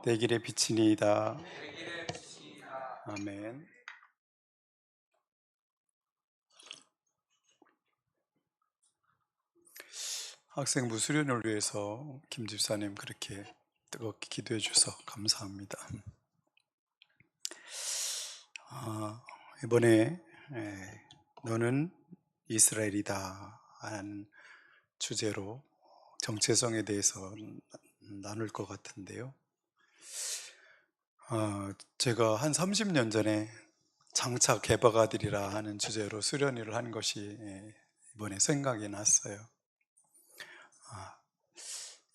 내 길의 빛이니이다. 아멘. 학생부 수련을 위해서 김 집사님 그렇게 뜨겁게 기도해 주셔서 감사합니다. 이번에 너는 이스라엘이다 하는 주제로 정체성에 대해서 나눌 것 같은데요. 제가 한 30년 전에 장차 개박아들이라 하는 주제로 수련회를 한 것이 이번에 생각이 났어요.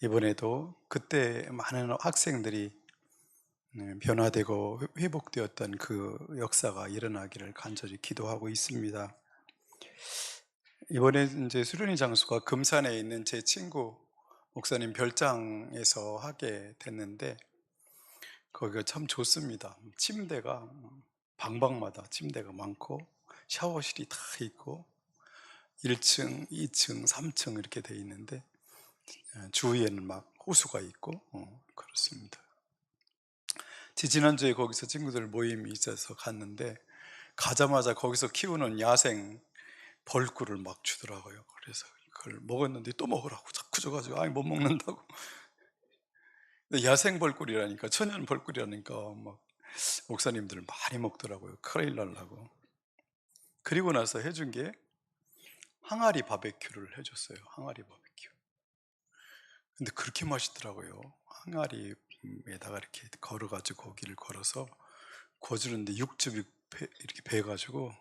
이번에도 그때 많은 학생들이 변화되고 회복되었던 그 역사가 일어나기를 간절히 기도하고 있습니다. 이번에 이제 수련회 장소가 금산에 있는 제 친구 목사님 별장에서 하게 됐는데 거기가 참 좋습니다. 침대가 방방마다 침대가 많고 샤워실이 다 있고 1층, 2층, 3층 이렇게 돼 있는데 주위에는 막 호수가 있고 그렇습니다. 지난주에 거기서 친구들 모임이 있어서 갔는데 가자마자 거기서 키우는 야생 벌꿀을 막 주더라고요. 그래서 그걸 먹었는데 또 먹으라고 자꾸 줘가지고 아니 못 먹는다고. 근데 야생 벌꿀이라니까, 천연 벌꿀이라니까 막 목사님들 많이 먹더라고요. 큰일 날라고. 그리고 나서 해준 게 항아리 바베큐를 해줬어요. 항아리 바베큐. 근데 그렇게 맛있더라고요. 항아리에다가 이렇게 걸어가지고 고기를 걸어서 구워주는데 육즙이 이렇게 배가지고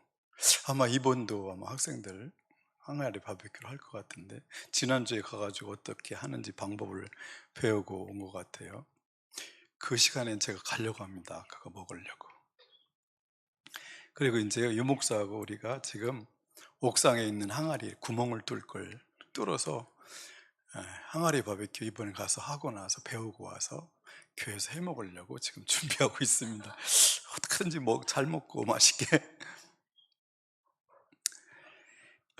아마 이번도 아마 학생들 항아리 바베큐를 할 것 같은데 지난주에 가가지고 어떻게 하는지 방법을 배우고 온 것 같아요. 그 시간엔 제가 가려고 합니다. 그거 먹으려고. 그리고 이제 유목사하고 우리가 지금 옥상에 있는 항아리 구멍을 뚫어서 항아리 바베큐 이번에 가서 하고 나서 배우고 와서 교회에서 해 먹으려고 지금 준비하고 있습니다. 어떻게든지 잘 먹고 맛있게.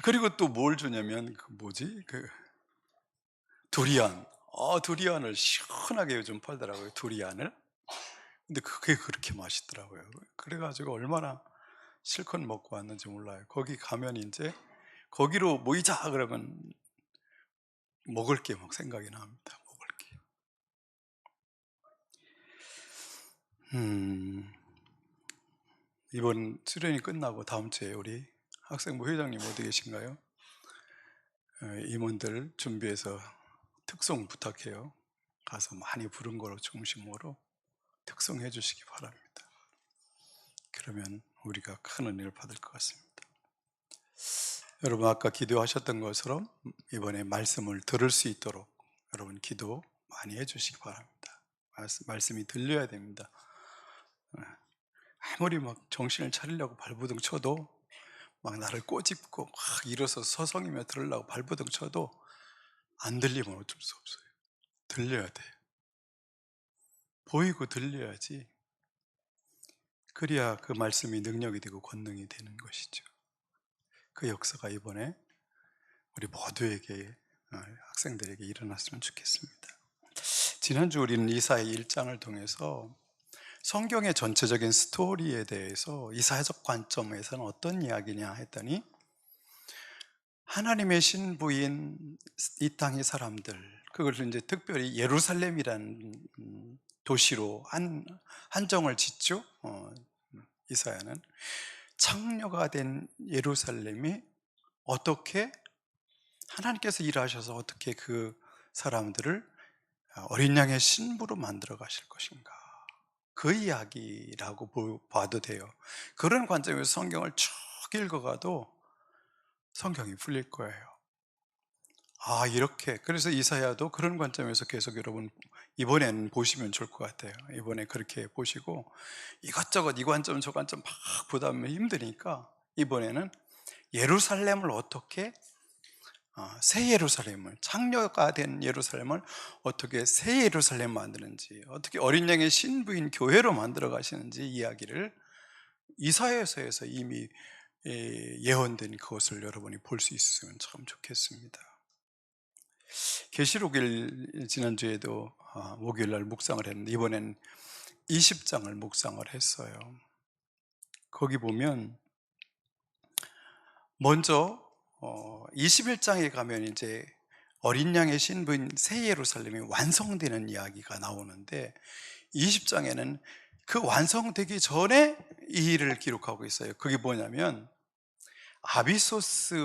그리고 또 뭘 주냐면 그 두리안. 두리안을 시원하게 요즘 팔더라고요. 두리안을. 근데 그게 그렇게 맛있더라고요. 그래가지고 얼마나 실컷 먹고 왔는지 몰라요. 거기 가면 이제 거기로 모이자 그러면 먹을 게 막 생각이 납니다. 먹을 게. 이번 수련이 끝나고 다음 주에 우리 학생부 회장님 어디 계신가요? 임원들 준비해서 특송 부탁해요. 가서 많이 부른 거로 중심으로 특송해 주시기 바랍니다. 그러면 우리가 큰 은혜를 받을 것 같습니다. 여러분 아까 기도하셨던 것처럼 이번에 말씀을 들을 수 있도록 여러분 기도 많이 해 주시기 바랍니다. 말씀이 들려야 됩니다. 아무리 막 정신을 차리려고 발버둥 쳐도 막 나를 꼬집고 막 일어서 서성이며 들으려고 발버둥 쳐도 안 들리면 어쩔 수 없어요. 들려야 돼요. 보이고 들려야지. 그래야 그 말씀이 능력이 되고 권능이 되는 것이죠. 그 역사가 이번에 우리 모두에게 학생들에게 일어났으면 좋겠습니다. 지난주 우리는 이사야 1장을 통해서 성경의 전체적인 스토리에 대해서 이사야적 관점에서는 어떤 이야기냐 했더니 하나님의 신부인 이 땅의 사람들, 그걸 이제 특별히 예루살렘이라는 도시로 한정을 짓죠. 이사야는 창녀가 된 예루살렘이 어떻게 하나님께서 일하셔서 어떻게 그 사람들을 어린 양의 신부로 만들어 가실 것인가, 그 이야기라고 봐도 돼요. 그런 관점에서 성경을 쭉 읽어가도 성경이 풀릴 거예요. 이렇게. 그래서 이사야도 그런 관점에서 계속 여러분 이번에는 보시면 좋을 것 같아요. 이번에 그렇게 보시고 이것저것 이 관점 저 관점 막 보다 보면 힘드니까 이번에는 예루살렘을 어떻게 새 예루살렘을, 창녀가 된 예루살렘을 어떻게 새 예루살렘 만드는지, 어떻게 어린 양의 신부인 교회로 만들어 가시는지 이야기를 이사야서에서 이미 예언된 그것을 여러분이 볼 수 있으면 참 좋겠습니다. 계시록 1 지난주에도 목요일 날 묵상을 했는데 이번엔 20장을 묵상을 했어요. 거기 보면 먼저 21장에 가면 이제 어린 양의 신부인 새 예루살렘이 완성되는 이야기가 나오는데 20장에는 그 완성되기 전에 이 일을 기록하고 있어요. 그게 뭐냐면 아비소스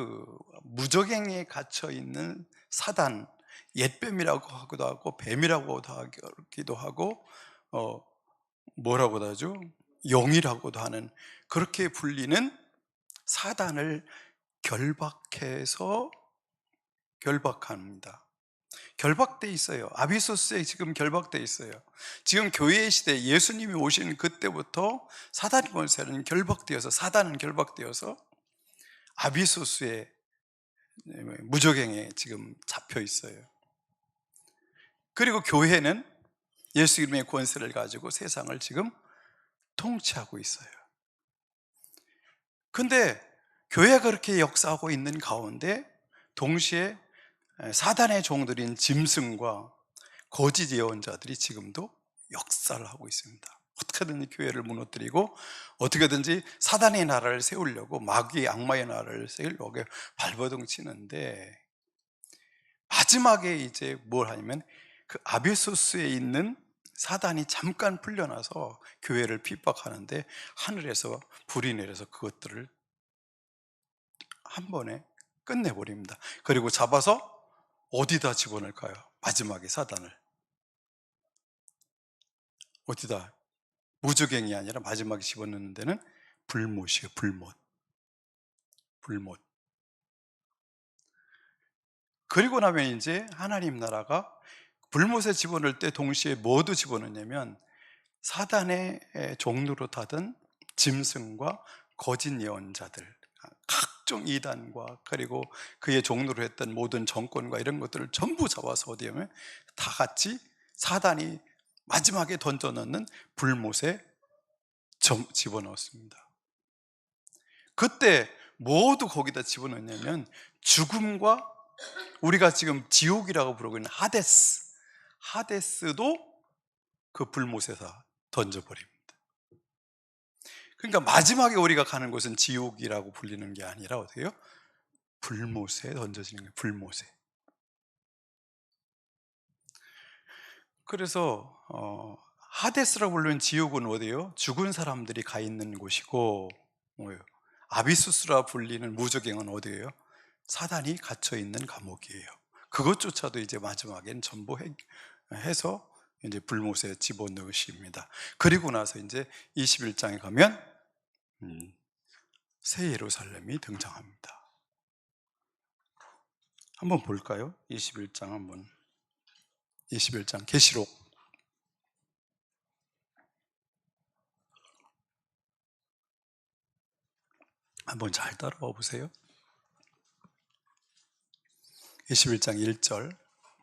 무적행에 갇혀 있는 사단, 옛뱀이라고 하기도 하고 뱀이라고도 하기도 하고 뭐라고도 하죠? 영이라고도 하는, 그렇게 불리는 사단을 결박합니다. 결박돼 있어요. 아비소스에 지금 결박돼 있어요. 지금 교회의 시대, 예수님이 오신 그때부터 사단 권세는 결박되어서, 사단은 결박되어서 아비소스의 무적행에 지금 잡혀 있어요. 그리고 교회는 예수 이름의 권세를 가지고 세상을 지금 통치하고 있어요. 근데 교회가 그렇게 역사하고 있는 가운데 동시에 사단의 종들인 짐승과 거짓 예언자들이 지금도 역사를 하고 있습니다. 어떻게든지 교회를 무너뜨리고 어떻게든지 사단의 나라를 세우려고, 마귀의 악마의 나라를 세우려고 발버둥 치는데, 마지막에 이제 뭘 하냐면 그 아베소스에 있는 사단이 잠깐 풀려나서 교회를 핍박하는데 하늘에서 불이 내려서 그것들을 한 번에 끝내버립니다. 그리고 잡아서 어디다 집어넣을까요? 마지막에 사단을 어디다? 무적행이 아니라 마지막에 집어넣는 데는 불못이에요. 불못. 그리고 나면 이제 하나님 나라가 불못에 집어넣을 때 동시에 뭐도 집어넣냐면 사단의 종로로 타던 짐승과 거짓 예언자들, 각종 이단과 그리고 그의 종로로 했던 모든 정권과 이런 것들을 전부 잡아서 어디에 하면 다 같이 사단이 마지막에 던져넣는 불못에 집어넣었습니다. 그때 모두 거기다 집어넣냐면 죽음과, 우리가 지금 지옥이라고 부르고 있는 하데스도 그 불못에다 던져버립니다. 그러니까 마지막에 우리가 가는 곳은 지옥이라고 불리는 게 아니라 어떻게 해요? 불못에 던져지는 거예요. 불못에. 그래서 하데스라고 부르는 지옥은 어디예요? 죽은 사람들이 가 있는 곳이고, 뭐예요? 아비수스라 불리는 무적행은 어디예요? 사단이 갇혀 있는 감옥이에요. 그것조차도 이제 마지막엔 전부 해서 이제 불못에 집어넣으십니다. 그리고 나서 이제 21장에 가면 새 예루살렘이 등장합니다. 한번 볼까요? 21장 한번. 21장 계시록. 한번 잘 따라와 보세요. 21장 1절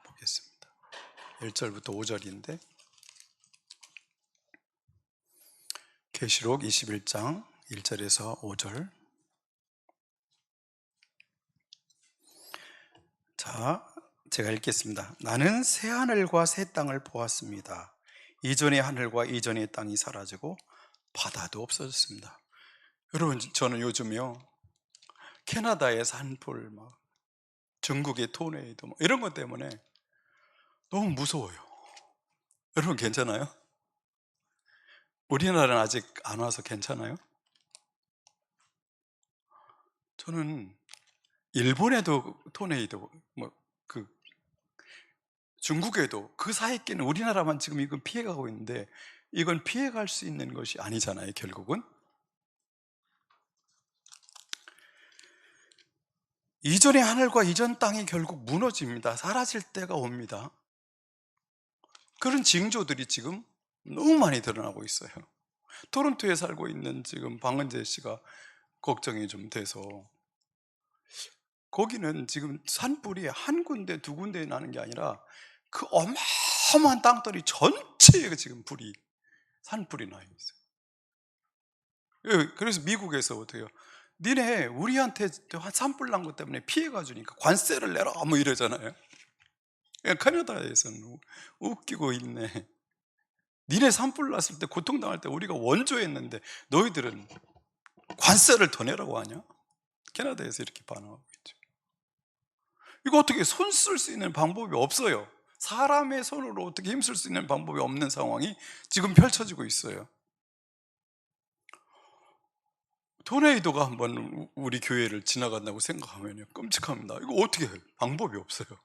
보겠습니다. 1절부터 5절인데 계시록 21장 1절에서 5절. 자, 제가 읽겠습니다. 나는 새 하늘과 새 땅을 보았습니다. 이전의 하늘과 이전의 땅이 사라지고 바다도 없어졌습니다. 여러분, 저는 요즘요 캐나다의 산불, 중국의 토네이도 이런 것 때문에 너무 무서워요. 여러분 괜찮아요? 우리나라는 아직 안 와서 괜찮아요? 저는 일본에도 토네이도, 중국에도, 그 사이에 끼는 우리나라만 지금 이건 피해가고 있는데, 이건 피해갈 수 있는 것이 아니잖아요. 결국은 이전의 하늘과 이전 땅이 결국 무너집니다. 사라질 때가 옵니다. 그런 징조들이 지금 너무 많이 드러나고 있어요. 토론토에 살고 있는 지금 방은재 씨가 걱정이 좀 돼서, 거기는 지금 산불이 한 군데 두 군데 나는 게 아니라 그 어마어마한 땅덩어리 전체에 지금 산불이 나 있어요. 그래서 미국에서 어떻게 해요? 니네 우리한테 산불 난 것 때문에 피해가 주니까 관세를 내라 뭐 이러잖아요. 캐나다에서는 웃기고 있네. 니네 산불 났을 때 고통당할 때 우리가 원조했는데 너희들은 관세를 더 내라고 하냐? 캐나다에서 이렇게 반응하고 있죠. 이거 어떻게 손 쓸 수 있는 방법이 없어요. 사람의 손으로 어떻게 힘쓸 수 있는 방법이 없는 상황이 지금 펼쳐지고 있어요. 토네이도가 한번 우리 교회를 지나간다고 생각하면 끔찍합니다. 이거 어떻게 해요? 방법이 없어요.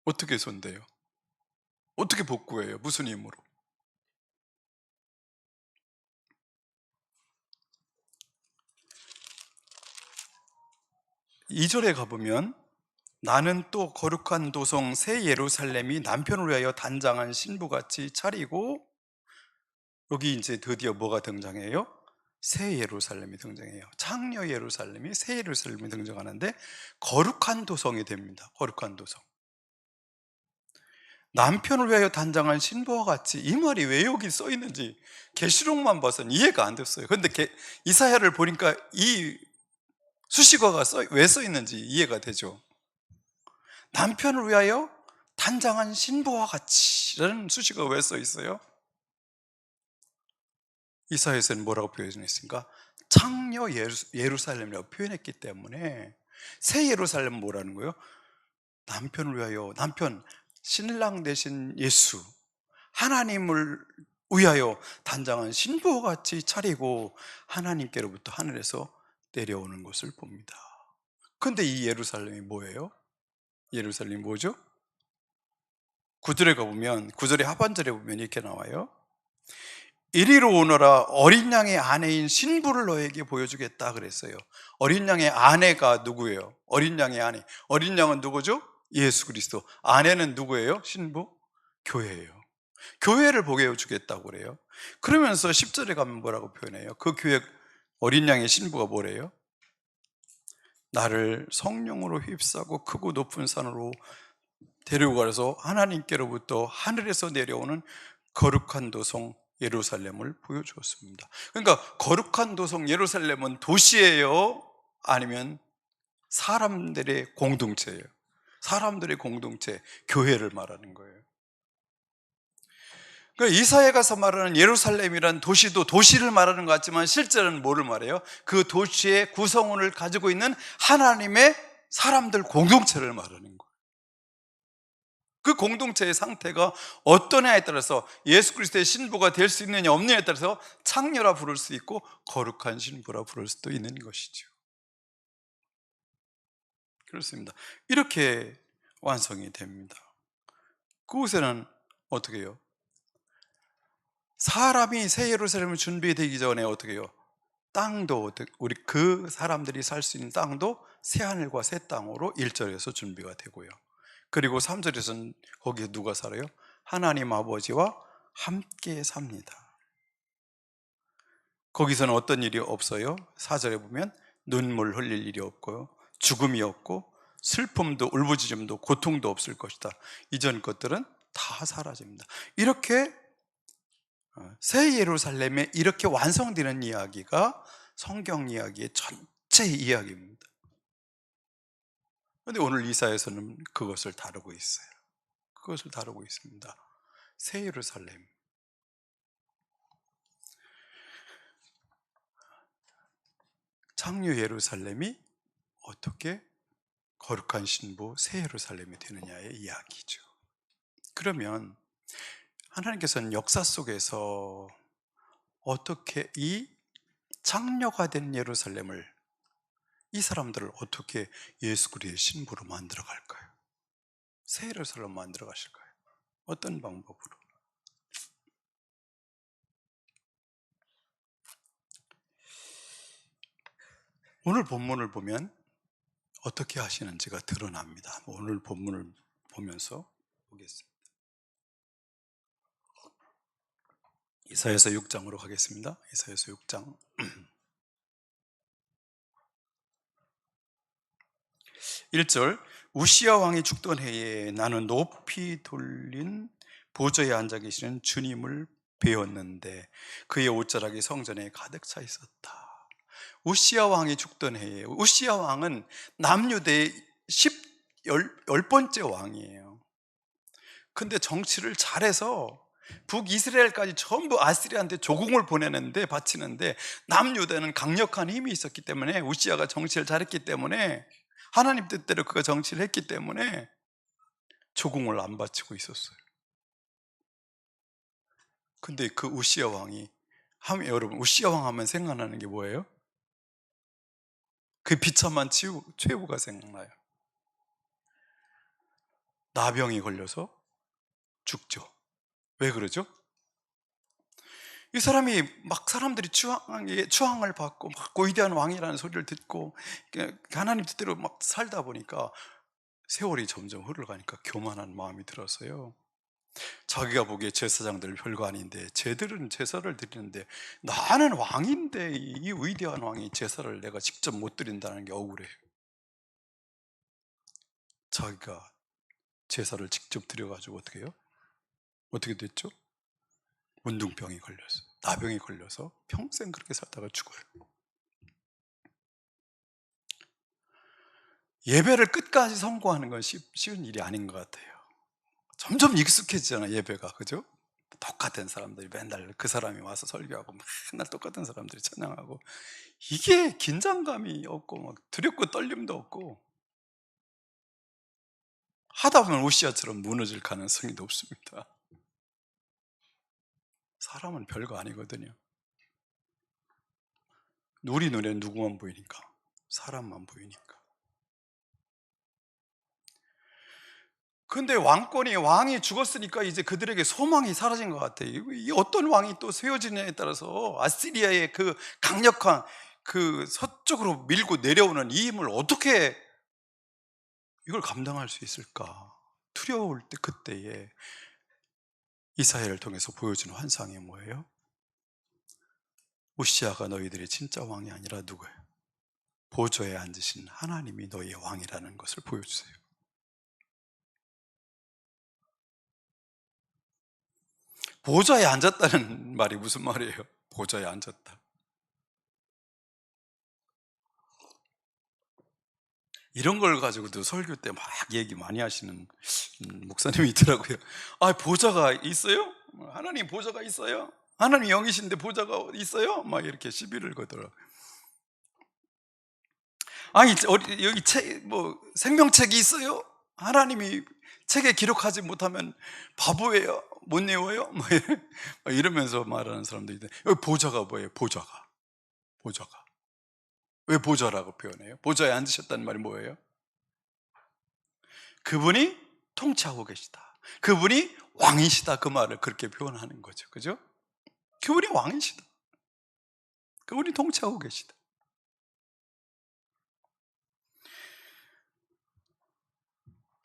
어떻게 손대요? 어떻게 복구해요? 무슨 힘으로? 2절에 가보면 나는 또 거룩한 도성 새 예루살렘이 남편을 위하여 단장한 신부같이 차리고, 여기 이제 드디어 뭐가 등장해요? 새 예루살렘이 등장해요. 창녀 예루살렘이 새 예루살렘이 등장하는데 거룩한 도성이 됩니다. 거룩한 도성. 남편을 위하여 단장한 신부와 같이, 이 말이 왜 여기 써 있는지 계시록만 봐서는 이해가 안 됐어요. 그런데 이사야를 보니까 이 수식어가 왜 써 있는지 이해가 되죠. 남편을 위하여 단장한 신부와 같이라는 수식어가 왜 써 있어요? 이사야에서는 뭐라고 표현했습니까? 창녀 예루살렘이라고 표현했기 때문에 새 예루살렘은 뭐라는 거예요? 남편을 위하여, 남편, 신랑 되신 예수, 하나님을 위하여 단장한 신부와 같이 차리고 하나님께로부터 하늘에서 내려오는 것을 봅니다. 그런데 이 예루살렘이 뭐예요? 예루살렘이 뭐죠? 9절에 가보면, 9절의 하반절에 보면 이렇게 나와요. 이리로 오너라, 어린 양의 아내인 신부를 너에게 보여주겠다 그랬어요. 어린 양의 아내가 누구예요? 어린 양의 아내. 어린 양은 누구죠? 예수 그리스도. 아내는 누구예요? 신부? 교회예요. 교회를 보여주겠다고 그래요. 그러면서 10절에 가면 뭐라고 표현해요? 그 교회 어린 양의 신부가 뭐래요? 나를 성령으로 휩싸고 크고 높은 산으로 데리고 가서 하나님께로부터 하늘에서 내려오는 거룩한 도성 예루살렘을 보여주었습니다. 그러니까 거룩한 도성 예루살렘은 도시예요? 아니면 사람들의 공동체예요? 사람들의 공동체, 교회를 말하는 거예요. 그러니까 이사야가서 말하는 예루살렘이란 도시도 도시를 말하는 것 같지만 실제로는 뭐를 말해요? 그 도시의 구성원을 가지고 있는 하나님의 사람들 공동체를 말하는 거예요. 그 공동체의 상태가 어떠냐에 따라서 예수 그리스도의 신부가 될 수 있느냐 없느냐에 따라서 창녀라 부를 수 있고 거룩한 신부라 부를 수도 있는 것이죠. 그렇습니다. 이렇게 완성이 됩니다. 그곳에는 어떻게 해요? 사람이 새 예루살렘을 준비되기 전에 어떻게 해요? 땅도, 우리 그 사람들이 살 수 있는 땅도 새하늘과 새 땅으로 1절에서 준비가 되고요. 그리고 3절에서는 거기에 누가 살아요? 하나님 아버지와 함께 삽니다. 거기서는 어떤 일이 없어요? 4절에 보면 눈물 흘릴 일이 없고요, 죽음이 없고 슬픔도 울부짖음도 고통도 없을 것이다. 이전 것들은 다 사라집니다. 이렇게 새 예루살렘에 이렇게 완성되는 이야기가 성경 이야기의 전체 이야기입니다. 그런데 오늘 이사야서는 그것을 다루고 있어요. 그것을 다루고 있습니다. 새 예루살렘. 창녀 예루살렘이 어떻게 거룩한 신부 새 예루살렘이 되느냐의 이야기죠. 그러면 하나님께서는 역사 속에서 어떻게 이 창녀가 된 예루살렘을, 이 사람들을 어떻게 예수 그리스도의 신부로 만들어 갈까요? 새 예루살렘 만들어 가실까요? 어떤 방법으로? 오늘 본문을 보면 어떻게 하시는지가 드러납니다. 오늘 본문을 보면서 보겠습니다. 이사야서 6장으로 가겠습니다. 이사야서 6장 1절. 우시야 왕이 죽던 해에 나는 높이 돌린 보좌에 앉아 계시는 주님을 배웠는데 그의 옷자락이 성전에 가득 차 있었다. 우시야 왕이 죽던 해에, 우시야 왕은 남유대의 열 번째 왕이에요. 근데 정치를 잘해서 북이스라엘까지 전부 아시리아한테 조공을 보내는데 바치는데 남유다는 강력한 힘이 있었기 때문에, 우시아가 정치를 잘했기 때문에, 하나님 뜻대로 그가 정치를 했기 때문에 조공을 안 바치고 있었어요. 근데 그 우시아 왕이 하면, 여러분 우시아 왕 하면 생각나는 게 뭐예요? 그 비참한 최후가 생각나요. 나병이 걸려서 죽죠. 왜 그러죠? 이 사람이 막 사람들이 추앙을 받고 막 위대한 왕이라는 소리를 듣고 하나님 뜻대로 막 살다 보니까 세월이 점점 흘러가니까 교만한 마음이 들어서요, 자기가 보기에 제사장들 별거 아닌데 쟤들은 제사를 드리는데 나는 왕인데 이 위대한 왕이 제사를 내가 직접 못 드린다는 게 억울해요. 자기가 제사를 직접 드려가지고 어떻게 해요? 어떻게 됐죠? 문둥병이 걸려서, 나병이 걸려서 평생 그렇게 살다가 죽어요. 예배를 끝까지 성공하는 건 쉬운 일이 아닌 것 같아요. 점점 익숙해지잖아, 예배가. 그죠? 똑같은 사람들이 맨날 그 사람이 와서 설교하고 맨날 똑같은 사람들이 찬양하고, 이게 긴장감이 없고 막 두렵고 떨림도 없고 하다 보면 우시아처럼 무너질 가능성이 높습니다. 사람은 별거 아니거든요. 우리 눈에 누구만 보이니까? 사람만 보이니까. 근데 왕이 죽었으니까 이제 그들에게 소망이 사라진 것 같아요. 이 어떤 왕이 또 세워지냐에 따라서 아시리아의 그 강력한 그 서쪽으로 밀고 내려오는 이 힘을 어떻게 이걸 감당할 수 있을까? 두려울 때, 그때에 이사야를 통해서 보여주는 환상이 뭐예요? 우시아가 너희들의 진짜 왕이 아니라 누구예요? 보좌에 앉으신 하나님이 너희의 왕이라는 것을 보여주세요. 보좌에 앉았다는 말이 무슨 말이에요? 보좌에 앉았다. 이런 걸 가지고도 설교 때 막 얘기 많이 하시는 목사님이 있더라고요. 아, 보좌가 있어요? 하나님 보좌가 있어요? 하나님 영이신데 보좌가 있어요? 막 이렇게 시비를 거더라고요. 아니, 여기 생명책이 있어요? 하나님이 책에 기록하지 못하면 바보예요? 못 외워요? 막 이러면서 말하는 사람들이 있는데, 여기 보좌가 뭐예요? 보좌가 왜 보좌라고 표현해요? 보좌에 앉으셨다는 말이 뭐예요? 그분이 통치하고 계시다, 그분이 왕이시다, 그 말을 그렇게 표현하는 거죠. 그죠? 그분이 왕이시다, 그분이 통치하고 계시다.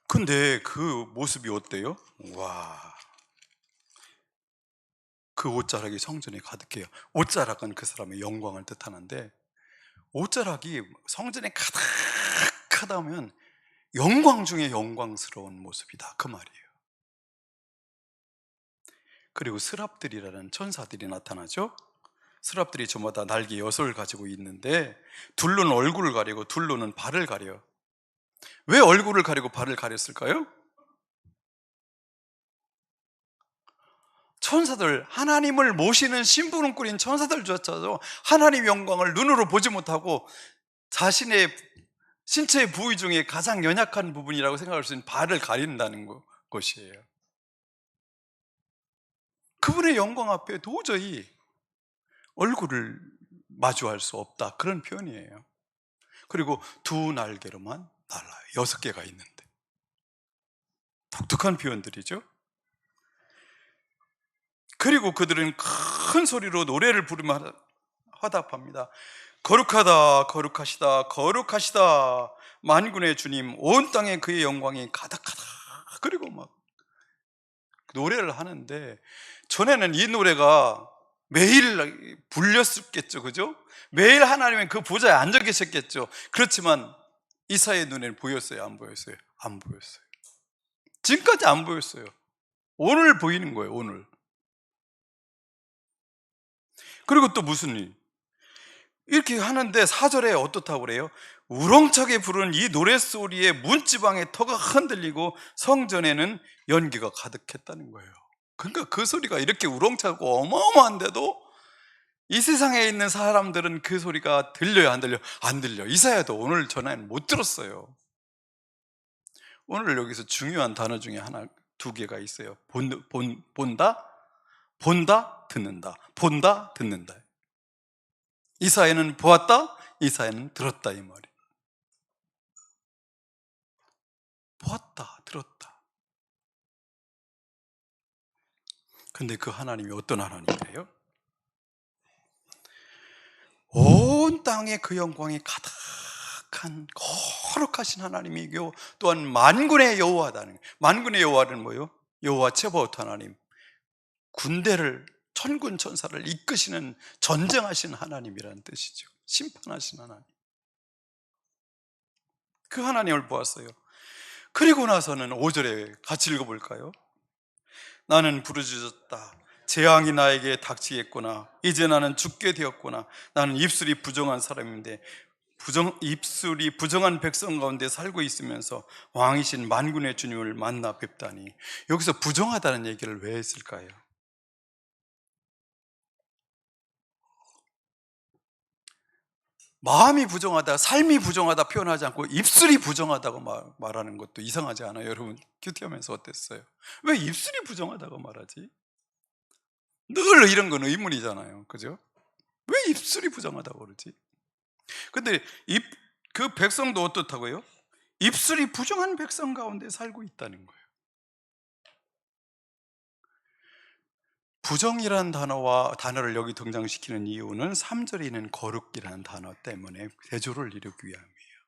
근데 그 모습이 어때요? 와, 그 옷자락이 성전에 가득해요. 옷자락은 그 사람의 영광을 뜻하는데, 옷자락이 성전에 가득하다면 영광 중에 영광스러운 모습이다, 그 말이에요. 그리고 스랍들이라는 천사들이 나타나죠. 스랍들이 저마다 날개 6을 가지고 있는데, 둘로는 얼굴을 가리고 둘로는 발을 가려. 왜 얼굴을 가리고 발을 가렸을까요? 천사들, 하나님을 모시는 심부름 꾼인 천사들조차도 하나님의 영광을 눈으로 보지 못하고 자신의 신체의 부위 중에 가장 연약한 부분이라고 생각할 수 있는 발을 가린다는 것이에요. 그분의 영광 앞에 도저히 얼굴을 마주할 수 없다, 그런 표현이에요. 그리고 두 날개로만 날아요. 6개가 있는데. 독특한 표현들이죠. 그리고 그들은 큰 소리로 노래를 부르며 화답합니다. 거룩하다, 거룩하시다, 거룩하시다, 만군의 주님, 온 땅에 그의 영광이 가득하다. 그리고 막 노래를 하는데, 전에는 이 노래가 매일 불렸었겠죠. 그죠? 매일 하나님은 그 보좌에 앉아 계셨겠죠. 그렇지만 이사야의 눈에는 보였어요? 안 보였어요? 안 보였어요. 지금까지 안 보였어요. 오늘 보이는 거예요, 오늘. 그리고 또 무슨 일? 이렇게 하는데 4절에 어떻다고 그래요? 우렁차게 부르는 이 노랫소리에 문지방의 터가 흔들리고 성전에는 연기가 가득했다는 거예요. 그러니까 그 소리가 이렇게 우렁차고 어마어마한데도 이 세상에 있는 사람들은 그 소리가 들려요, 안 들려? 안 들려. 이사야도 오늘 전에는 못 들었어요. 오늘 여기서 중요한 단어 중에 하나, 두 개가 있어요. 본다, 본다, 듣는다. 본다, 듣는다. 이사야는 보았다, 이사야는 들었다, 이 말이에요. 보았다, 들었다. 근데 그 하나님이 어떤 하나님이에요? 온 땅에 그 영광이 가득한 거룩하신 하나님이고, 또한 만군의 여호와다는, 만군의 여호와는 뭐예요? 여호와 체바오트 하나님, 군대를, 천군 천사를 이끄시는 전쟁하신 하나님이라는 뜻이죠. 심판하신 하나님. 그 하나님을 보았어요. 그리고 나서는 5절에 같이 읽어볼까요? 나는 부르짖었다. 재앙이 나에게 닥치겠구나. 이제 나는 죽게 되었구나. 나는 입술이 부정한 사람인데, 입술이 부정한 백성 가운데 살고 있으면서 왕이신 만군의 주님을 만나 뵙다니. 여기서 부정하다는 얘기를 왜 했을까요? 마음이 부정하다, 삶이 부정하다 표현하지 않고 입술이 부정하다고 말하는 것도 이상하지 않아요? 여러분 큐티하면서 어땠어요? 왜 입술이 부정하다고 말하지? 늘 이런 건 의문이잖아요, 그죠? 왜 입술이 부정하다고 그러지? 근데 그 백성도 어떻다고요? 입술이 부정한 백성 가운데 살고 있다는 거예요. 부정이라는 단어를 여기 등장시키는 이유는 3절에 있는 거룩이라는 단어 때문에 대조를 이루기 위함이에요.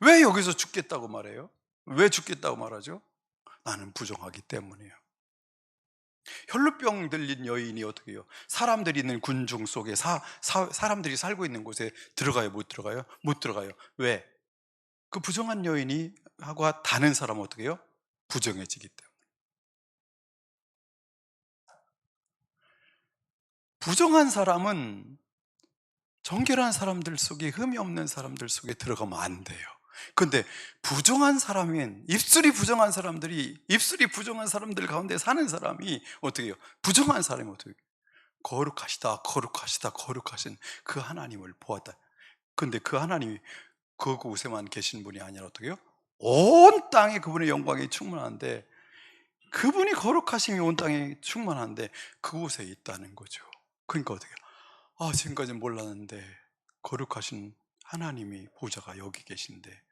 왜 여기서 죽겠다고 말해요? 왜 죽겠다고 말하죠? 나는 부정하기 때문이에요. 혈루병 들린 여인이 어떻게 해요? 사람들이 있는 군중 속에 사람들이 살고 있는 곳에 들어가요? 못 들어가요? 못 들어가요. 왜? 그 부정한 여인이 하고 다른 사람은 어떻게 해요? 부정해지기 때문에. 부정한 사람은 정결한 사람들 속에, 흠이 없는 사람들 속에 들어가면 안 돼요. 근데 부정한 사람인, 입술이 부정한 사람들 가운데 사는 사람이 어떻게 해요? 부정한 사람이 어떻게 해요? 거룩하시다, 거룩하시다, 거룩하신 그 하나님을 보았다. 근데 그 하나님이 그곳에만 계신 분이 아니라 어떻게 해요? 온 땅에 그분의 영광이 충만한데, 그분이 거룩하심이 온 땅에 충만한데 그곳에 있다는 거죠. 그러니까 어떻게 해요? 아, 지금까지 몰랐는데 거룩하신 하나님이, 보좌가 여기 계신데,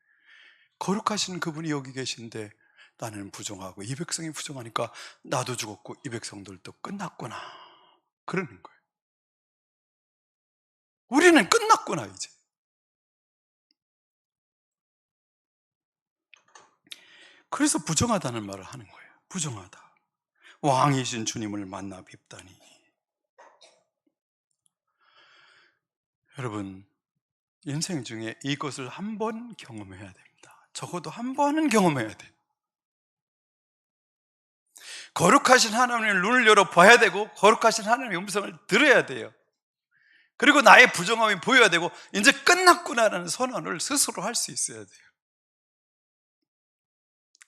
거룩하신 그분이 여기 계신데 나는 부정하고 이 백성이 부정하니까 나도 죽었고 이 백성들도 끝났구나, 그러는 거예요. 우리는 끝났구나 이제. 그래서 부정하다는 말을 하는 거예요. 부정하다. 왕이신 주님을 만나 뵙다니. 여러분, 인생 중에 이것을 한 번 경험해야 됩니다. 적어도 한 번은 경험해야 돼요. 거룩하신 하나님의 눈을 열어 봐야 되고, 거룩하신 하나님의 음성을 들어야 돼요. 그리고 나의 부정함이 보여야 되고, 이제 끝났구나라는 선언을 스스로 할 수 있어야 돼요.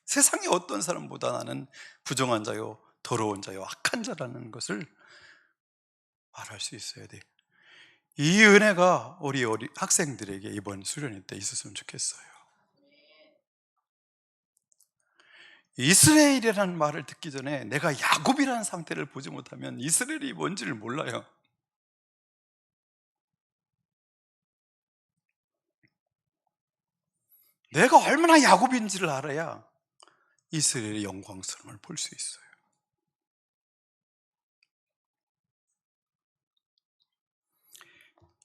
세상의 어떤 사람보다 나는 부정한 자요, 더러운 자요, 악한 자라는 것을 말할 수 있어야 돼요. 이 은혜가 우리 학생들에게 이번 수련회 때 있었으면 좋겠어요. 이스라엘이라는 말을 듣기 전에 내가 야곱이라는 상태를 보지 못하면 이스라엘이 뭔지를 몰라요. 내가 얼마나 야곱인지를 알아야 이스라엘의 영광스러움을 볼 수 있어요.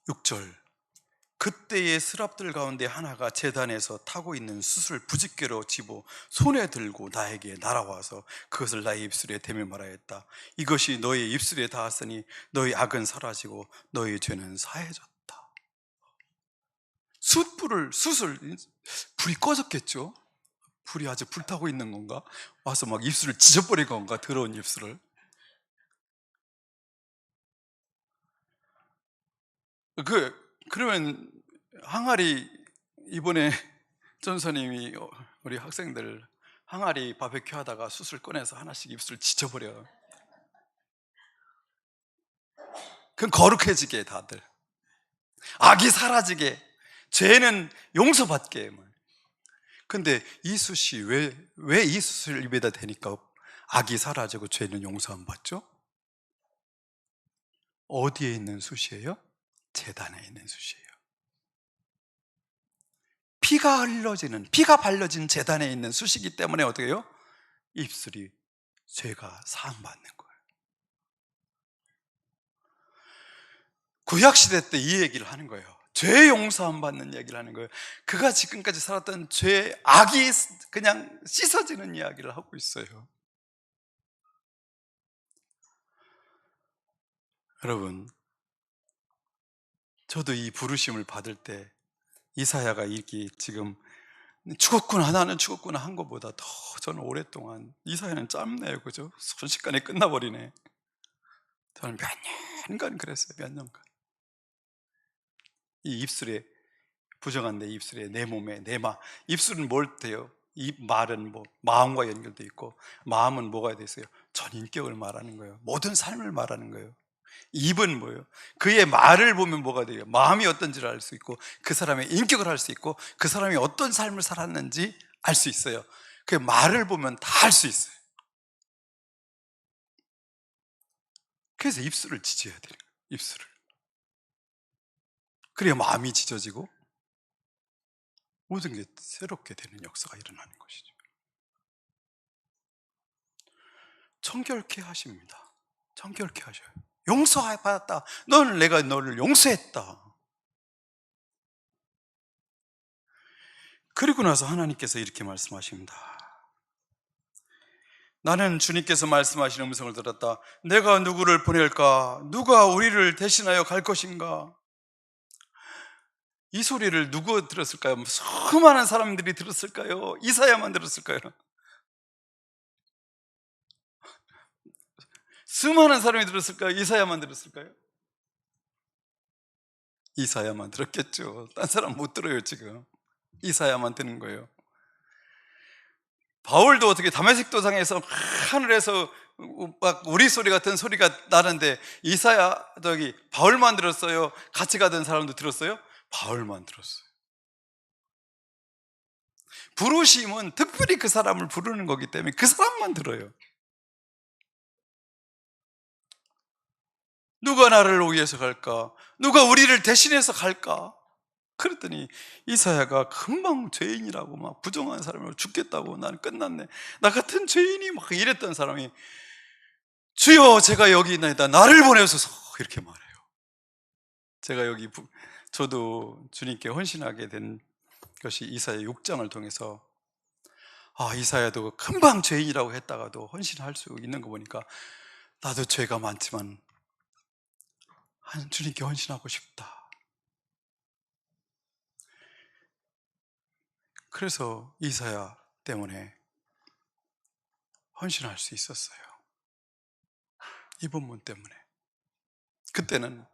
6절, 그때의 스랍들 가운데 하나가 제단에서 타고 있는 숯을 부집게로 집어 손에 들고 나에게 날아와서 그것을 나의 입술에 대며 말하였다. 이것이 너의 입술에 닿았으니 너의 악은 사라지고 너의 죄는 사해졌다. 숯을, 불이 꺼졌겠죠? 불이 아직 불타고 있는 건가? 와서 막 입술을 찢어버린 건가? 더러운 입술을. 그러면 항아리, 이번에 전사님이 우리 학생들 항아리 바베큐 하다가 숯을 꺼내서 하나씩 입술 지져버려. 그건 거룩해지게, 다들 악이 사라지게, 죄는 용서받게. 근데 이 숯이 왜 이 숯을 입에다 대니까 악이 사라지고 죄는 용서 안 받죠? 어디에 있는 숯이에요? 제단에 있는 숯이에요. 피가 발려진 제단에 있는 숯이기 때문에 어떻게 해요? 입술이 죄가 사함받는 거예요. 구약시대 때 이 얘기를 하는 거예요. 죄 용서함 받는 얘기를 하는 거예요. 그가 지금까지 살았던 죄, 악이 그냥 씻어지는 이야기를 하고 있어요. 여러분, 저도 이 부르심을 받을 때 이사야가 이렇게 지금 죽었구나, 나는 죽었구나 한 것보다 더 저는 오랫동안, 이사야는 짧네요, 그죠? 순식간에 끝나버리네. 저는 몇 년간 그랬어요. 몇 년간. 이 입술에, 부정한 내 입술에, 내 몸에, 입술은 뭘 돼요? 이 말은 뭐 마음과 연결돼 있고, 마음은 뭐가 돼 있어요? 전인격을 말하는 거예요. 모든 삶을 말하는 거예요. 입은 뭐예요? 그의 말을 보면 뭐가 돼요? 마음이 어떤지를 알 수 있고, 그 사람의 인격을 알 수 있고, 그 사람이 어떤 삶을 살았는지 알 수 있어요. 그 말을 보면 다 알 수 있어요. 그래서 입술을 지져야 돼요. 입술을. 그래야 마음이 지져지고 모든 게 새롭게 되는 역사가 일어나는 것이죠. 정결케 하십니다. 정결케 하셔요. 용서받았다. 내가 너를 용서했다. 그리고 나서 하나님께서 이렇게 말씀하십니다. 나는 주님께서 말씀하시는 음성을 들었다. 내가 누구를 보낼까? 누가 우리를 대신하여 갈 것인가? 이 소리를 누구 들었을까요? 수많은 사람들이 들었을까요? 이사야만 들었을까요? 수많은 사람이 들었을까요? 이사야만 들었을까요? 이사야만 들었겠죠. 딴 사람 못 들어요. 지금 이사야만 듣는 거예요. 바울도 어떻게 다메섹 도상에서 하늘에서 막 우리 소리 같은 소리가 나는데, 바울만 들었어요? 같이 가던 사람도 들었어요? 바울만 들었어요. 부르심은 특별히 그 사람을 부르는 거기 때문에 그 사람만 들어요. 누가 나를 위해서 갈까? 누가 우리를 대신해서 갈까? 그랬더니 이사야가 금방 죄인이라고, 막 부정한 사람을 죽겠다고, 나는 끝났네, 나 같은 죄인이, 막 이랬던 사람이 주여 제가 여기 있나이다, 나를 보내소서, 이렇게 말해요. 제가 저도 주님께 헌신하게 된 것이 이사야 6장을 통해서, 이사야도 금방 죄인이라고 했다가도 헌신할 수 있는 거 보니까 나도 죄가 많지만 주님께 헌신하고 싶다. 그래서 이사야 때문에 헌신할 수 있었어요. 이 본문 때문에. 그때는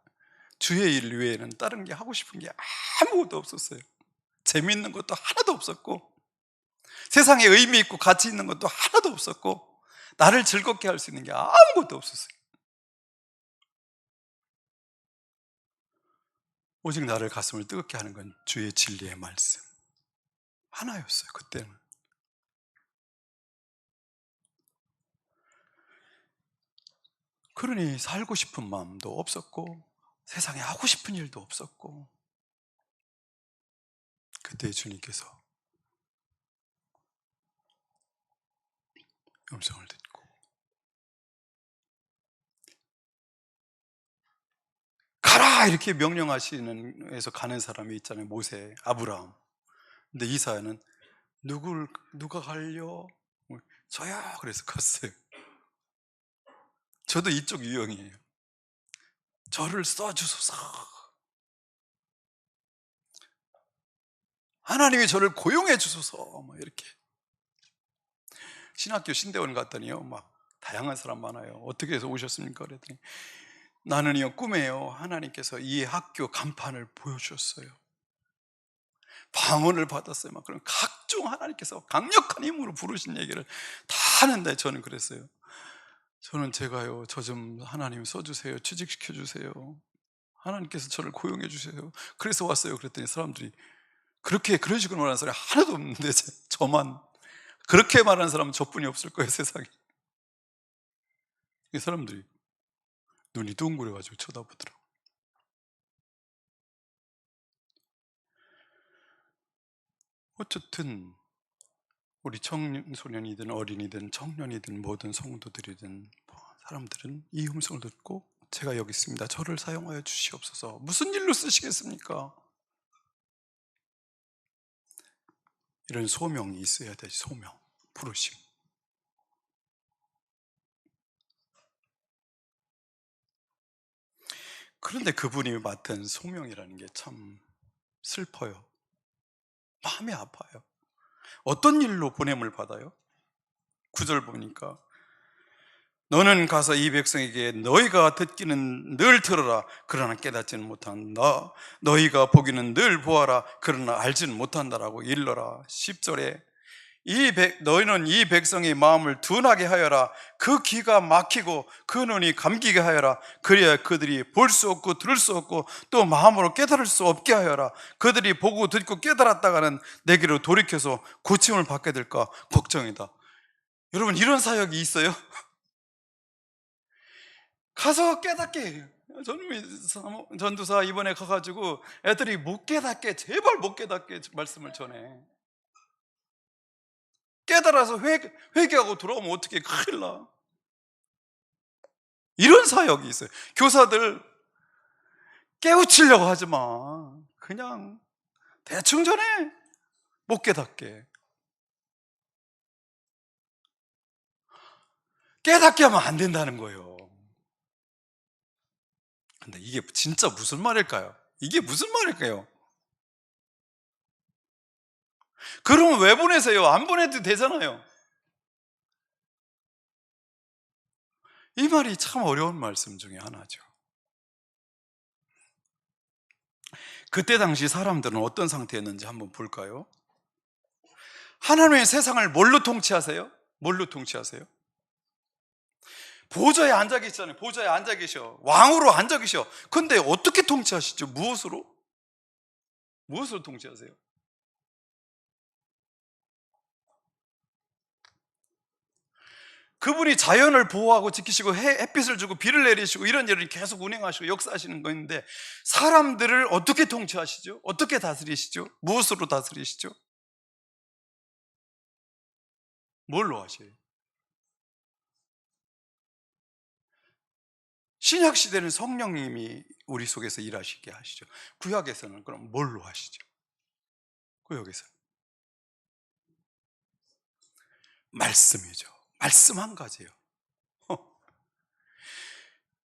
주의 일 외에는 다른 게 하고 싶은 게 아무것도 없었어요. 재미있는 것도 하나도 없었고, 세상에 의미 있고 가치 있는 것도 하나도 없었고, 나를 즐겁게 할 수 있는 게 아무것도 없었어요. 오직 나를 가슴을 뜨겁게 하는 건 주의 진리의 말씀 하나였어요. 그때는. 그러니 살고 싶은 마음도 없었고, 세상에 하고 싶은 일도 없었고, 그때 주님께서 음성을 듣고 가라 이렇게 명령하시는 에서 가는 사람이 있잖아요. 모세, 아브라함. 근데 이사야는 누가 갈려? 저야. 그래서 갔어요. 저도 이쪽 유형이에요. 저를 써주소서. 하나님이 저를 고용해 주소서. 뭐 이렇게. 신학교 신대원 갔더니요, 막 다양한 사람 많아요. 어떻게 해서 오셨습니까? 그랬더니 나는요 꿈에요 하나님께서 이 학교 간판을 보여주셨어요. 방언을 받았어요. 막 그런 각종 하나님께서 강력한 힘으로 부르신 얘기를 다 하는데 저는 그랬어요. 저는 제가요 저 좀 하나님 써주세요. 취직시켜 주세요. 하나님께서 저를 고용해 주세요. 그래서 왔어요. 그랬더니 사람들이 그런 식으로 말하는 사람이 하나도 없는데 저만 그렇게 말하는 사람은 저뿐이 없을 거예요 세상에. 이 사람들이 눈이 둥그래가지고 쳐다보더라고요. 어쨌든 우리 청소년이든 어린이든 청년이든 모든 성도들이든 사람들은 이 음성을 듣고 제가 여기 있습니다. 저를 사용하여 주시옵소서. 무슨 일로 쓰시겠습니까? 이런 소명이 있어야 되지. 소명, 부르심. 그런데 그분이 맡은 소명이라는 게 참 슬퍼요. 마음이 아파요. 어떤 일로 보냄을 받아요? 9절 보니까 너는 가서 이 백성에게 너희가 듣기는 늘 들어라 그러나 깨닫지는 못한다. 너희가 보기는 늘 보아라 그러나 알지는 못한다라고 일러라. 10절에 너희는 이 백성의 마음을 둔하게 하여라. 그 귀가 막히고 그 눈이 감기게 하여라. 그래야 그들이 볼 수 없고 들을 수 없고 또 마음으로 깨달을 수 없게 하여라. 그들이 보고 듣고 깨달았다가는 내게로 돌이켜서 고침을 받게 될까 걱정이다. 여러분 이런 사역이 있어요? 가서 깨닫게 해요. 저는 전도사 이번에 가가지고 애들이 못 깨닫게 제발 못 깨닫게 말씀을 전해. 깨달아서 회개하고 돌아오면 어떻게 큰일 나. 이런 사역이 있어요. 교사들 깨우치려고 하지 마. 그냥 대충 전해. 못 깨닫게. 깨닫게 하면 안 된다는 거예요. 근데 이게 진짜 무슨 말일까요? 이게 무슨 말일까요? 그러면 왜 보내세요? 안 보내도 되잖아요. 이 말이 참 어려운 말씀 중에 하나죠. 그때 당시 사람들은 어떤 상태였는지 한번 볼까요? 하나님의 세상을 뭘로 통치하세요? 뭘로 통치하세요? 보좌에 앉아 계시잖아요. 보좌에 앉아 계셔. 왕으로 앉아 계셔. 근데 어떻게 통치하시죠? 무엇으로? 무엇으로 통치하세요? 그분이 자연을 보호하고 지키시고 햇빛을 주고 비를 내리시고 이런 일을 계속 운행하시고 역사하시는 거있는데 사람들을 어떻게 통치하시죠? 어떻게 다스리시죠? 무엇으로 다스리시죠? 뭘로 하셔요? 신약 시대는 성령님이 우리 속에서 일하시게 하시죠. 구약에서는 그럼 뭘로 하시죠? 구약에서 말씀이죠. 말씀 한 가지예요.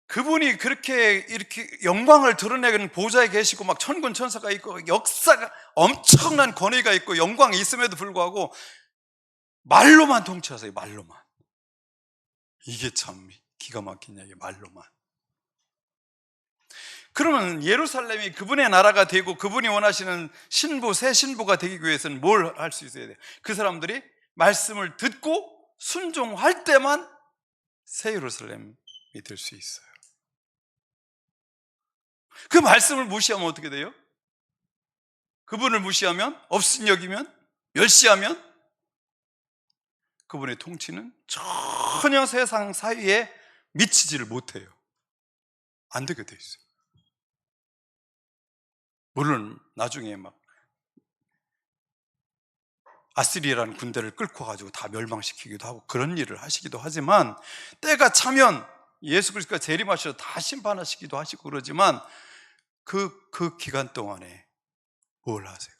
그분이 그렇게 이렇게 영광을 드러내는 보좌에 계시고 막 천군 천사가 있고 역사가 엄청난 권위가 있고 영광이 있음에도 불구하고 말로만 통치하세요. 말로만. 이게 참 기가 막힌 얘기. 말로만. 그러면 예루살렘이 그분의 나라가 되고 그분이 원하시는 신부, 새 신부가 되기 위해서는 뭘 할 수 있어야 돼요? 그 사람들이 말씀을 듣고 순종할 때만 새 예루살렘이 될 수 있어요. 그 말씀을 무시하면 어떻게 돼요? 그분을 무시하면, 없인 여기면, 멸시하면 그분의 통치는 전혀 세상 사이에 미치지를 못해요. 안 되게 돼 있어요. 물론 나중에 막 아시리아라는 군대를 끌고 가지고 다 멸망시키기도 하고 그런 일을 하시기도 하지만 때가 차면 예수 그리스도가 재림하셔서 다 심판하시기도 하시고 그러지만 그 기간 동안에 뭘 하세요?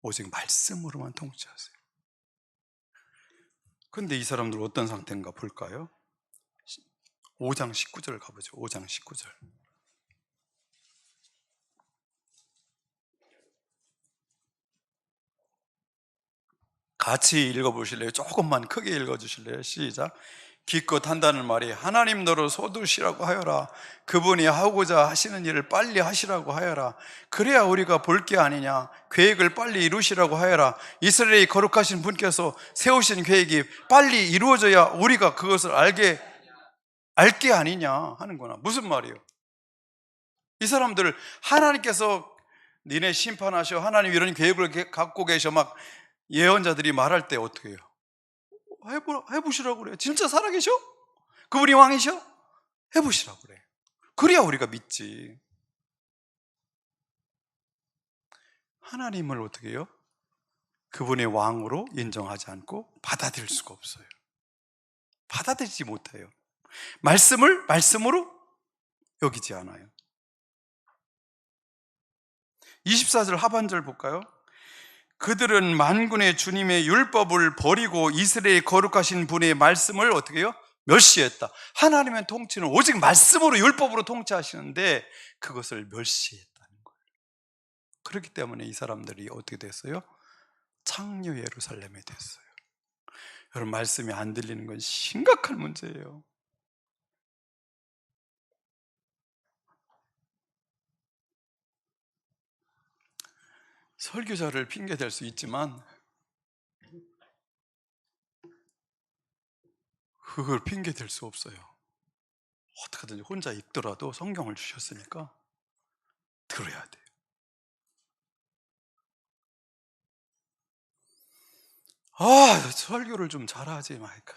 오직 말씀으로만 통치하세요. 근데 이 사람들 어떤 상태인가 볼까요? 5장 19절 가보죠. 5장 19절. 같이 읽어보실래요? 조금만 크게 읽어주실래요? 시작. 기껏 한다는 말이 하나님 너로 쏟으시라고 하여라. 그분이 하고자 하시는 일을 빨리 하시라고 하여라. 그래야 우리가 볼 게 아니냐. 계획을 빨리 이루시라고 하여라. 이스라엘이 거룩하신 분께서 세우신 계획이 빨리 이루어져야 우리가 그것을 알 게 아니냐 하는구나. 무슨 말이에요? 이 사람들을 하나님께서 니네 심판하셔, 하나님 이런 계획을 갖고 계셔, 막 예언자들이 말할 때 어떻게 해요? 해보시라고 그래요. 진짜 살아계셔? 그분이 왕이셔? 해보시라고 그래요. 그래야 우리가 믿지. 하나님을 어떻게 해요? 그분의 왕으로 인정하지 않고 받아들일 수가 없어요. 받아들이지 못해요. 말씀을 말씀으로 여기지 않아요. 24절 하반절 볼까요? 그들은 만군의 주님의 율법을 버리고 이스라엘의 거룩하신 분의 말씀을 어떻게 해요? 멸시했다. 하나님의 통치는 오직 말씀으로, 율법으로 통치하시는데 그것을 멸시했다는 거예요. 그렇기 때문에 이 사람들이 어떻게 됐어요? 창녀 예루살렘이 됐어요. 여러분, 말씀이 안 들리는 건 심각한 문제예요. 설교자를 핑계댈 수 있지만 그걸 핑계댈 수 없어요. 어떻게든지 혼자 읽더라도 성경을 주셨으니까 들어야 돼요. 설교를 좀 잘하지 말까.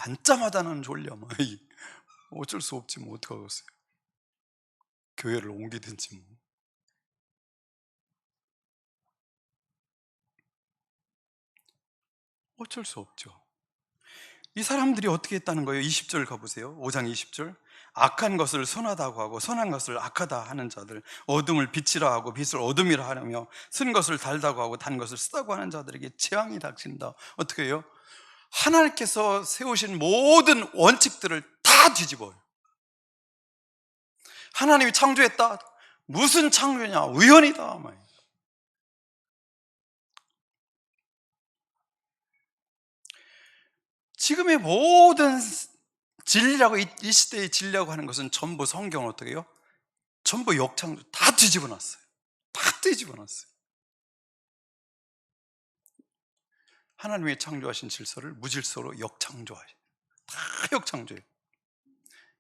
앉자마자는 졸려. 어쩔 수 없지 뭐 어떡하겠어요. 교회를 옮기든지 뭐. 어쩔 수 없죠. 이 사람들이 어떻게 했다는 거예요? 20절 가보세요. 5장 20절. 악한 것을 선하다고 하고 선한 것을 악하다 하는 자들, 어둠을 빛이라 하고 빛을 어둠이라 하며 쓴 것을 달다고 하고 단 것을 쓰다고 하는 자들에게 재앙이 닥친다. 어떻게 해요? 하나님께서 세우신 모든 원칙들을 다 뒤집어요. 하나님이 창조했다. 무슨 창조냐? 우연이다. 지금의 모든 진리라고, 이 시대의 진리라고 하는 것은 전부 성경을 어떻게 해요? 전부 역창조, 다 뒤집어 놨어요. 다 뒤집어 놨어요. 하나님의 창조하신 질서를 무질서로 역창조하셔. 다 역창조예요.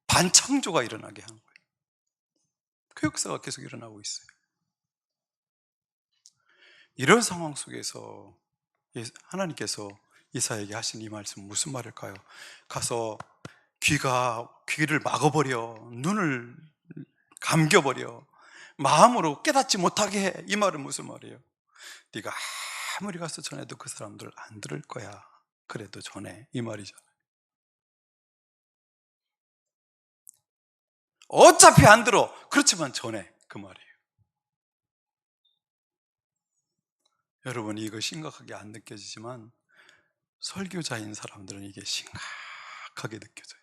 반창조가 일어나게 하는 거예요. 그 역사가 계속 일어나고 있어요. 이런 상황 속에서 하나님께서 이사야에게 하신 이 말씀 무슨 말일까요? 가서 귀를 막아버려, 눈을 감겨버려, 마음으로 깨닫지 못하게 해. 이 말은 무슨 말이에요? 네가 아무리 가서 전해도 그 사람들 안 들을 거야. 그래도 전해. 이 말이잖아요. 어차피 안 들어. 그렇지만 전해. 그 말이에요. 여러분, 이거 심각하게 안 느껴지지만 설교자인 사람들은 이게 심각하게 느껴져요.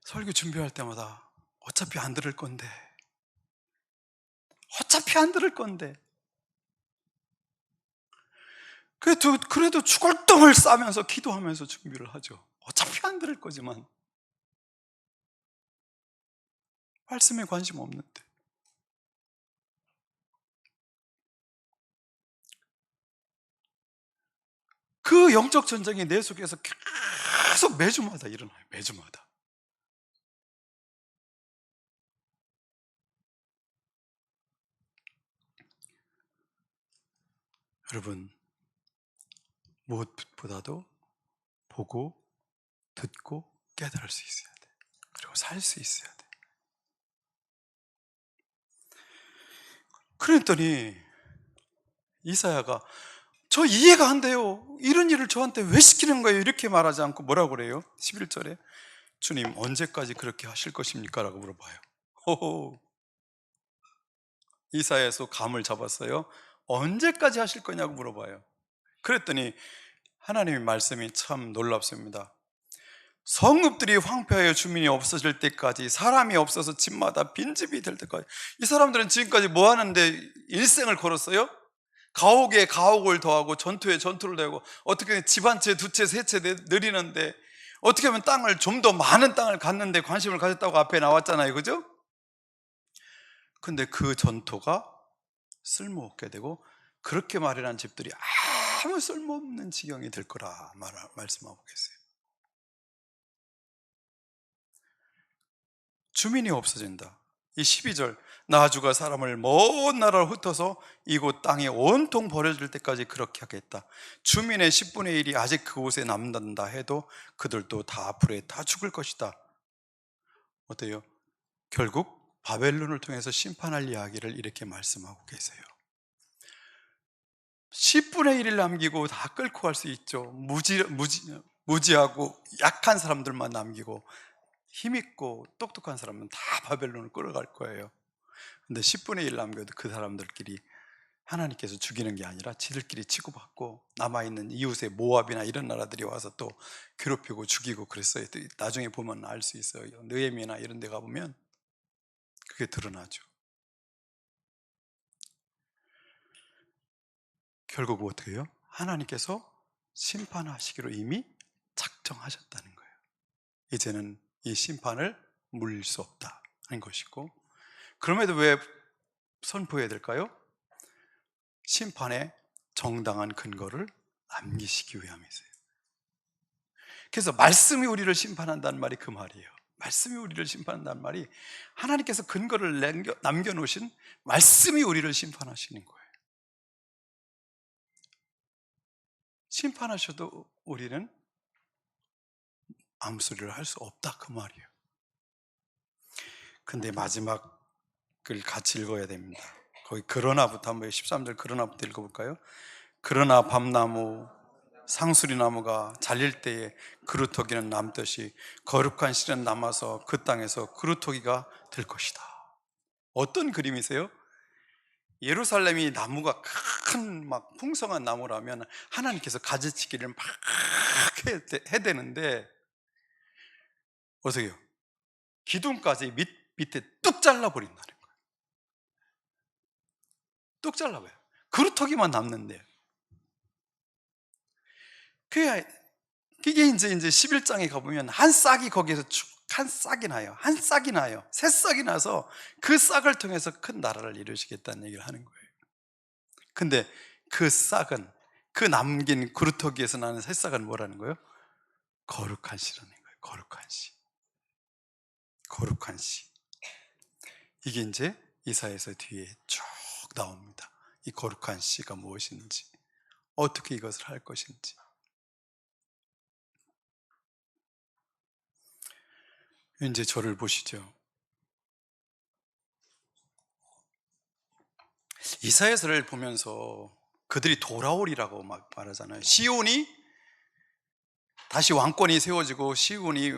설교 준비할 때마다 어차피 안 들을 건데, 어차피 안 들을 건데, 그래도 죽을 똥을 싸면서 기도하면서 준비를 하죠. 어차피 안 들을 거지만 말씀에 관심 없는데. 그 영적 전쟁이 내 속에서 계속 매주마다 일어나요. 매주마다. 여러분, 무엇보다도 보고 듣고 깨달을 수 있어야 돼. 그리고 살 수 있어야 돼. 그랬더니 이사야가 저 이해가 안 돼요. 이런 일을 저한테 왜 시키는 거예요? 이렇게 말하지 않고 뭐라고 그래요? 11절에 주님 언제까지 그렇게 하실 것입니까? 라고 물어봐요. 호호. 이사야에서 감을 잡았어요. 언제까지 하실 거냐고 물어봐요. 그랬더니 하나님의 말씀이 참 놀랍습니다. 성읍들이 황폐하여 주민이 없어질 때까지, 사람이 없어서 집마다 빈집이 될 때까지. 이 사람들은 지금까지 뭐 하는데 일생을 걸었어요? 가옥에 가옥을 더하고 전투에 전투를 더하고 어떻게 집 한 채, 두 채, 세 채 늘리는데 어떻게 하면 땅을 좀 더 많은 땅을 갖는데 관심을 가졌다고 앞에 나왔잖아요. 그죠? 근데 그 전토가 쓸모없게 되고 그렇게 마련한 집들이 아무 쓸모없는 지경이 될 거라 말씀하고 계세요. 주민이 없어진다. 이 12절, 나주가 사람을 먼 나라로 흩어서 이곳 땅에 온통 버려질 때까지 그렇게 하겠다. 주민의 10분의 1이 아직 그곳에 남는다 해도 그들도 다 불에 다 죽을 것이다. 어때요? 결국 바벨론을 통해서 심판할 이야기를 이렇게 말씀하고 계세요. 10분의 1을 남기고 다 끌고 갈 수 있죠. 무지하고 약한 사람들만 남기고 힘있고 똑똑한 사람은 다 바벨론을 끌어갈 거예요. 근데 10분의 1 남겨도 그 사람들끼리 하나님께서 죽이는 게 아니라 지들끼리 치고받고 남아있는 이웃의 모압이나 이런 나라들이 와서 또 괴롭히고 죽이고 그랬어요. 나중에 보면 알 수 있어요. 느헤미야나 이런 데 가보면 그게 드러나죠. 결국 어떻게 해요? 하나님께서 심판하시기로 이미 작정하셨다는 거예요. 이제는 이 심판을 물릴 수 없다 하는 것이고, 그럼에도 왜 선포해야 될까요? 심판의 정당한 근거를 남기시기 위함이세요. 그래서 말씀이 우리를 심판한다는 말이 그 말이에요. 말씀이 우리를 심판한다는 말이 하나님께서 근거를 남겨놓으신 말씀이 우리를 심판하시는 거예요. 심판하셔도 우리는 아무 소리를 할 수 없다 그 말이에요. 근데 마지막을 같이 읽어야 됩니다. 거기 그러나부터 한번 13절 그러나부터 읽어볼까요? 그러나 밤나무 상수리나무가 잘릴 때에 그루터기는 남듯이 거룩한 씨는 남아서 그 땅에서 그루터기가 될 것이다. 어떤 그림이세요? 예루살렘이 나무가 큰 막 풍성한 나무라면 하나님께서 가지치기를 막 해야 되는데 어떻게 해요? 기둥까지 밑에 뚝 잘라버린다는 거예요. 뚝 잘라버려요. 그루터기만 남는데 그게 이제 11장에 가보면 한 싹이 거기에서 한 싹이 나요. 한 싹이 나요. 새 싹이 나서 그 싹을 통해서 큰 나라를 이루시겠다는 얘기를 하는 거예요. 근데 그 싹은, 그 남긴 그루터기에서 나는 새 싹은 뭐라는 거예요? 거룩한 씨라는 거예요. 거룩한 씨. 거룩한 씨. 이게 이제 이사야서 뒤에 쭉 나옵니다. 이 거룩한 씨가 무엇인지, 어떻게 이것을 할 것인지. 이제 저를 보시죠. 이사야서를 보면서 그들이 돌아오리라고 막 말하잖아요. 시온이 다시 왕권이 세워지고, 시온이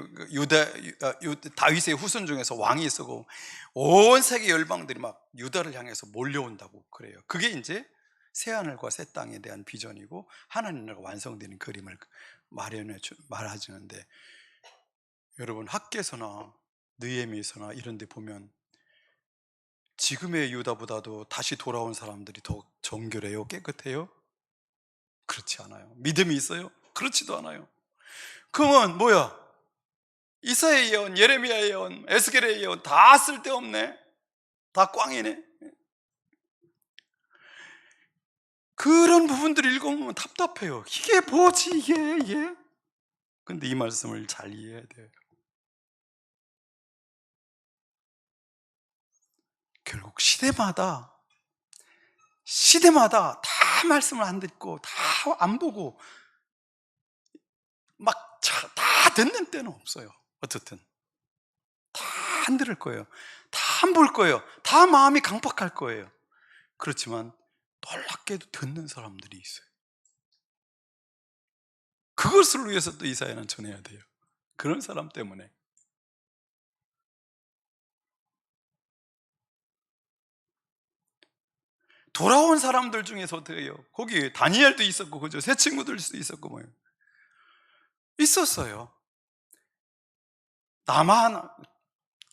다윗의 후손 중에서 왕이 있고 온 세계 열방들이 막 유다를 향해서 몰려온다고 그래요. 그게 이제 새하늘과 새 땅에 대한 비전이고 하나님 나라가 완성되는 그림을 말해주는데, 여러분 학개서나 느헤미야서나 이런 데 보면 지금의 유다보다도 다시 돌아온 사람들이 더 정결해요? 깨끗해요? 그렇지 않아요. 믿음이 있어요? 그렇지도 않아요. 그러면 뭐야? 이사야의 예언, 예레미야의 예언, 에스겔의 예언 다 쓸데없네. 다 꽝이네. 그런 부분들을 읽어보면 답답해요. 이게 뭐지 이게? 근데 이 말씀을 잘 이해해야 돼요. 결국 시대마다 다 말씀을 안 듣고 다 안 보고 막 다 듣는 때는 없어요. 어쨌든 다 안 들을 거예요. 다 안 볼 거예요. 다 마음이 강박할 거예요. 그렇지만 놀랍게도 듣는 사람들이 있어요. 그것을 위해서 또 이사야는 전해야 돼요. 그런 사람 때문에. 돌아온 사람들 중에서 어떻게 해요? 거기 다니엘도 있었고, 그죠? 새 친구들도 있었고, 뭐예요? 있었어요.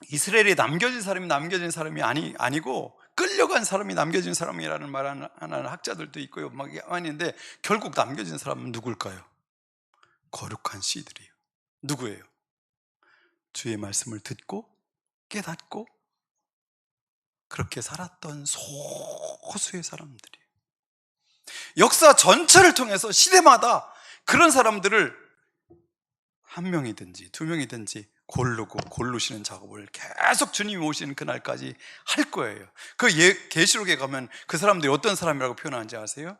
이스라엘에 남겨진 사람이 아니고, 끌려간 사람이 남겨진 사람이라는 말 하는 학자들도 있고요. 막 아닌데 결국 남겨진 사람은 누굴까요? 거룩한 씨들이에요. 누구예요? 주의 말씀을 듣고 깨닫고 그렇게 살았던 소수의 사람들이에요. 역사 전체를 통해서 시대마다 그런 사람들을 한 명이든지 두 명이든지 고르시는 작업을 계속 주님이 오시는 그날까지 할 거예요. 그 계시록에 가면 그 사람들이 어떤 사람이라고 표현하는지 아세요?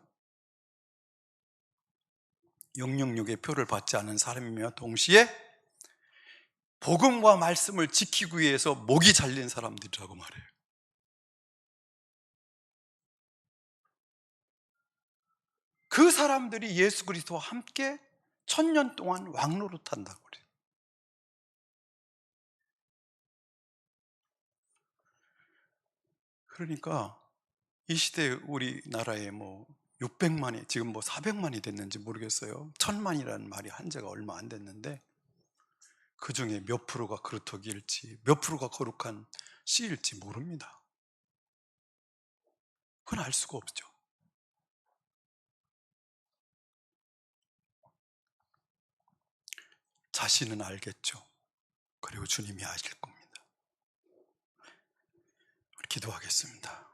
666의 표를 받지 않은 사람이며 동시에 복음과 말씀을 지키기 위해서 목이 잘린 사람들이라고 말해요. 그 사람들이 예수 그리스도와 함께 1000년 동안 왕노릇한다고 그래요. 그러니까 이 시대에 우리나라에 뭐 600만이 지금 뭐 400만이 됐는지 모르겠어요. 1000만이라는 말이 한지가 얼마 안 됐는데 그 중에 몇 프로가 그루터기일지 몇 프로가 거룩한 씨일지 모릅니다. 그건 알 수가 없죠. 자신은 알겠죠. 그리고 주님이 아실 겁니다. 우리 기도하겠습니다.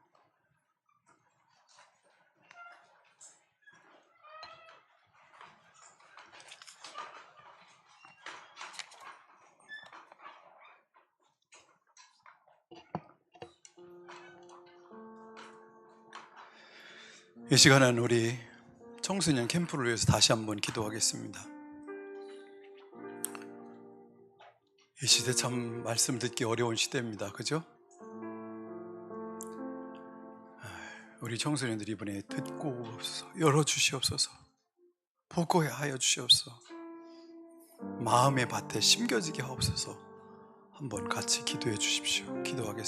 이 시간은 우리 청소년 캠프를 위해서 다시 한번 기도하겠습니다. 이 시대 참 말씀 듣기 어려운 시대입니다. 그죠? 우리 청소년들이 이번에 듣고 오옵소서, 열어주시옵소서, 보고해 하여 주시옵소서, 마음의 밭에 심겨지게 하옵소서. 한번 같이 기도해 주십시오. 기도하겠습니다.